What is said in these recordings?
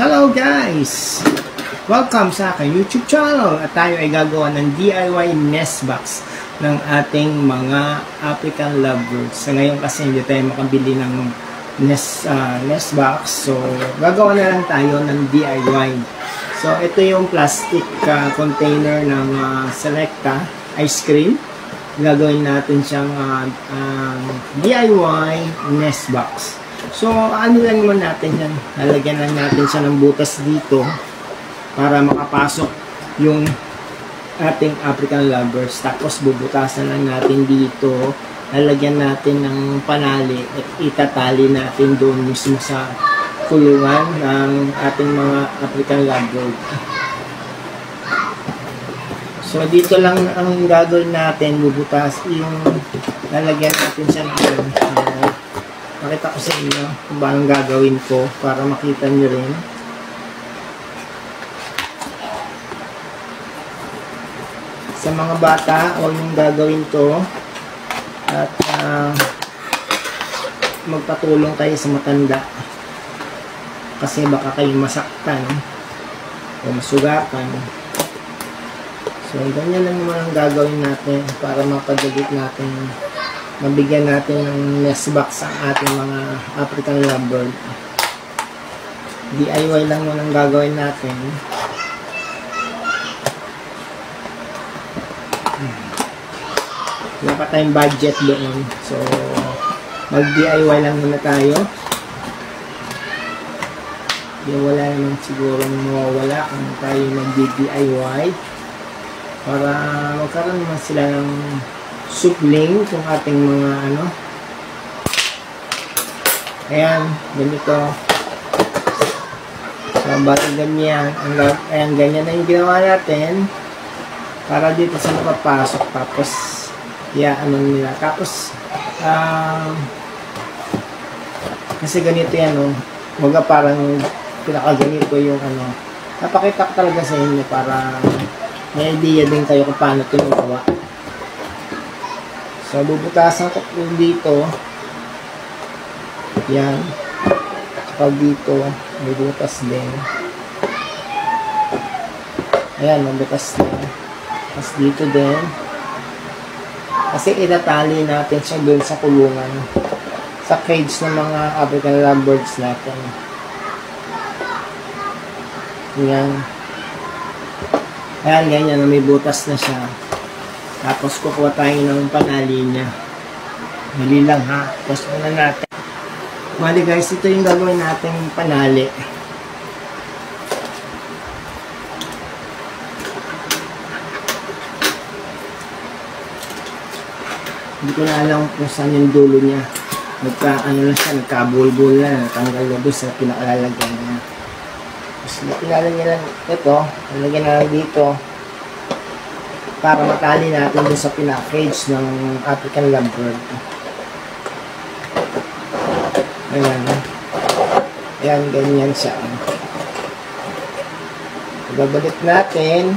Hello guys! Welcome sa aking YouTube channel at tayo ay gagawa ng DIY nest box ng ating mga African lovebirds. Sa ngayon kasi hindi tayo makabili ng nest box, so gagawa na lang tayo ng DIY. So ito yung plastic container ng Selecta ice cream. Gagawin natin siyang DIY nest box. So, ano lang naman natin yan. Lalagyan lang natin siya ng butas dito para makapasok yung ating African lovebirds. Tapos, bubutasan lang natin dito. Lalagyan natin ng panali at itatali natin doon mismo sa kulungan ng ating mga African lovebirds. So, dito lang ang gagawin natin. Bubutas yung lalagyan natin siya ng pakita ko sa inyo kung paano gagawin ko para makita nyo rin. Sa mga bata, huwag nyung gagawin to at magpatulong kayo sa matanda kasi baka kayo masaktan o masugatan. So, ganyan lang naman ang gagawin natin para mapadagit natin, mabigyan natin ng nest box ang ating mga African lovebird. DIY lang muna ang gagawin natin. Wala pa tayong budget doon. So, mag-DIY lang muna tayo. Wala naman siguro mawawala kung tayo mag-DIY. Para magkaroon naman sila ng supling kung ating mga ayan, ganito. So, bali ganyan. Ayan, ganyan na yung ginawa natin para dito sa napapasok. Tapos, nila. Tapos, kasi ganito yan, Huwag parang pinakaganito yung napakita ko talaga sa inyo para may idea din kayo kung paano ito magawa. So, bubutasan ko dito. Yan. Kapag dito, may butas din. Ayan, may butas din. Tapos dito din. Kasi itatali natin siya doon sa kulungan. Sa cage ng mga African lovebirds natin. Yan. Ayan, ganyan. May butas na siya. Tapos kukuha tayo ng panali niya. Dali lang ha. Tapos una natin. Mali guys, ito yung gagawin natin panali. Hindi ko na alam kung saan yung dulo niya. Lang siya, nagkabulbul na. Natanggal na doon sa pinakalalagyan niya. Tapos pinalagyan lang ito. Nalagyan na lang dito. Para matali natin doon sa pinaka-cage ng African lovebird. Ayan. Ayan, ganyan siya. Babalik natin.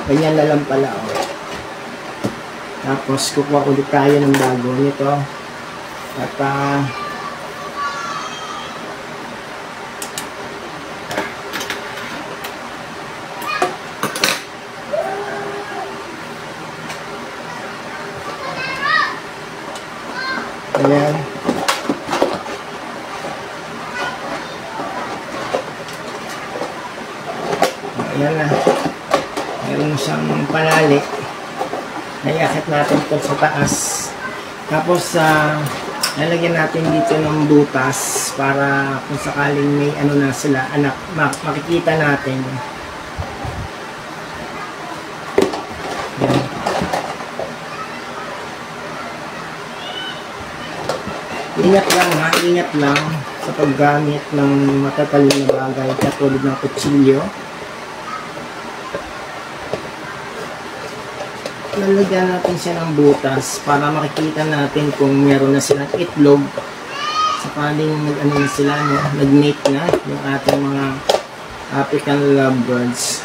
Ganyan na lang pala. Tapos, kukuha ulit tayo ng bago nito. At, ayan. Ayan na. Mayroon siyang panali. Naiakit natin ito sa taas. Tapos, lalagyan natin dito ng butas para kung sakaling may na sila, makikita natin. Ayan. Ingat lang ha, ingat lang sa paggamit ng matatalim na bagay katulad ng kutsilyo. Lalagyan natin siya ng butas para makikita natin kung meron na silang itlog. Sakaling na sila, nag-mate na yung ating mga African lovebirds.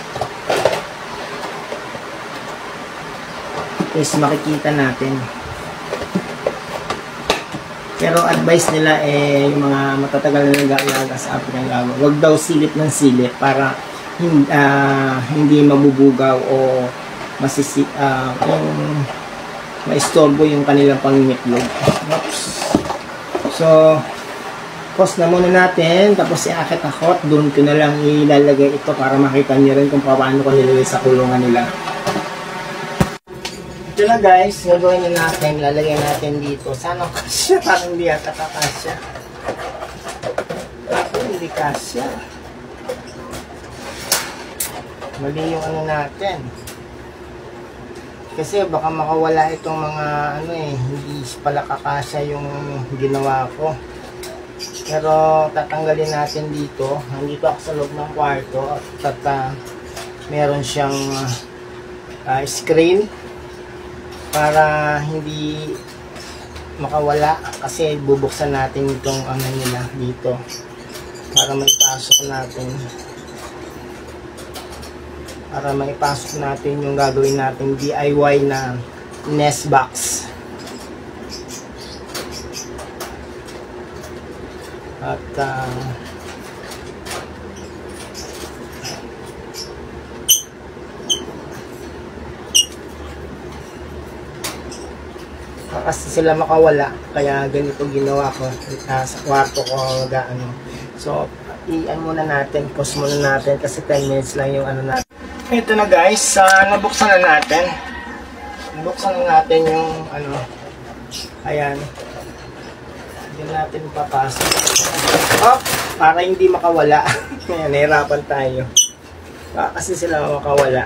Is makikita natin. Pero advice nila yung mga matatagal na nag-aalaga sa African Lago, wag daw silip ng silip para hindi mabubugaw o kung maistorbo yung kanilang pangingitlog. Oops. So, pause na muna natin, tapos iakit ako at doon ko na lang ilalagay ito para makita nyo rin kung paano ko nilagay sa kulungan nila. Ito na guys, gagawin na natin, lalagay natin dito. Sana kasya, parang hindi yata kakasya. Hindi kasya. Mali yung ano natin. Kasi baka makawala itong mga hindi pala kakasya yung ginawa ko. Pero tatanggalin natin dito. Nandito ako sa loob ng kwarto at meron siyang screen para hindi makawala kasi bubuksan natin itong nila dito para maipasok natin yung gagawin natin DIY na nest box. At kasi sila makawala, kaya ganito ginawa ko sa kwarto ko So muna natin, pause muna natin kasi 10 minutes lang yung natin. Ito na guys, nabuksan na natin yung ayan, hindi natin papasok para hindi makawala. Ayan, nahirapan tayo kasi sila makawala.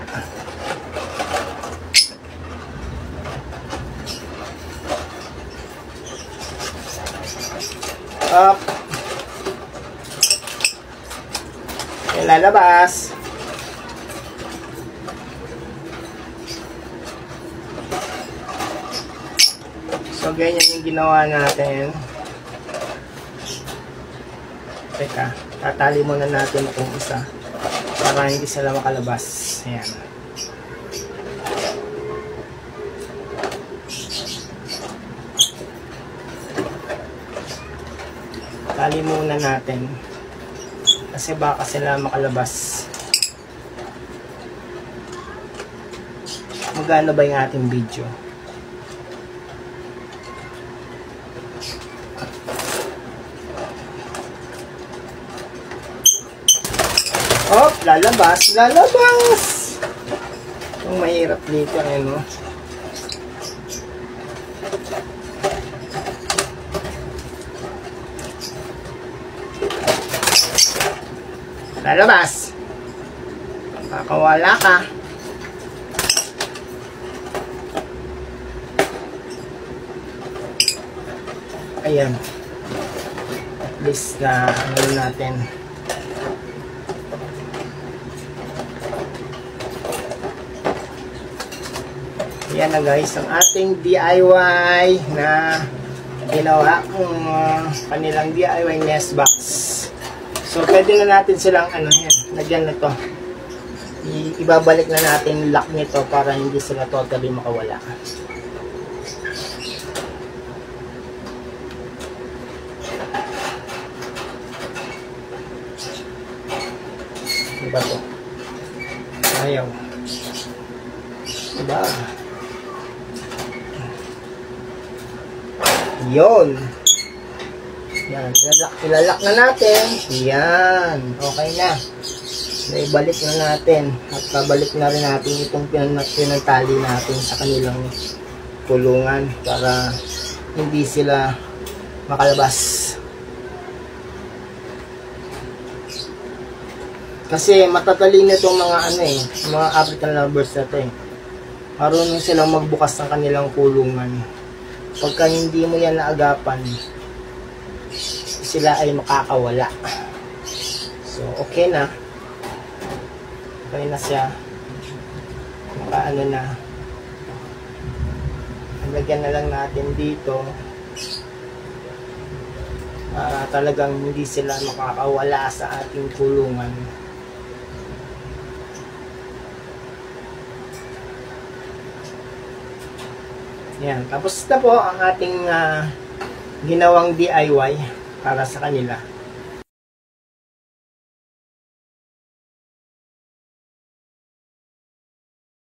Lalabas. So ganyan yung ginawa natin. Teka, tatali muna natin itong isa para hindi sila makalabas. Ayan. Tali muna natin kasi baka sila makalabas. Magano ba yung ating video? Lalabas! Ang mahirap dito, lalabas! Kakawala ka. Ayan. At least na natin. Yan na guys, ang ating DIY na ginawa kung kanilang DIY nest box. So pwede na natin silang lagyan na to. Ibabalik na natin lock nito para hindi sila totally makawala. Diba to? Ayaw. Diba? Yun. Yan. Ilalak na natin. Yan. Okay na. Naibalik na natin. At babalik na rin natin itong pinagtali natin sa kanilang kulungan para hindi sila makalabas. Kasi matatalino itong mga mga African lovers na ito Marunong silang magbukas ng kanilang kulungan. Pagka hindi mo yan naagapan, sila ay makakawala. So, okay na. Okay na siya. Na. Lagyan na lang natin dito. Para talagang hindi sila makakawala sa ating kulungan. Yan, tapos na po ang ating ginawang DIY para sa kanila.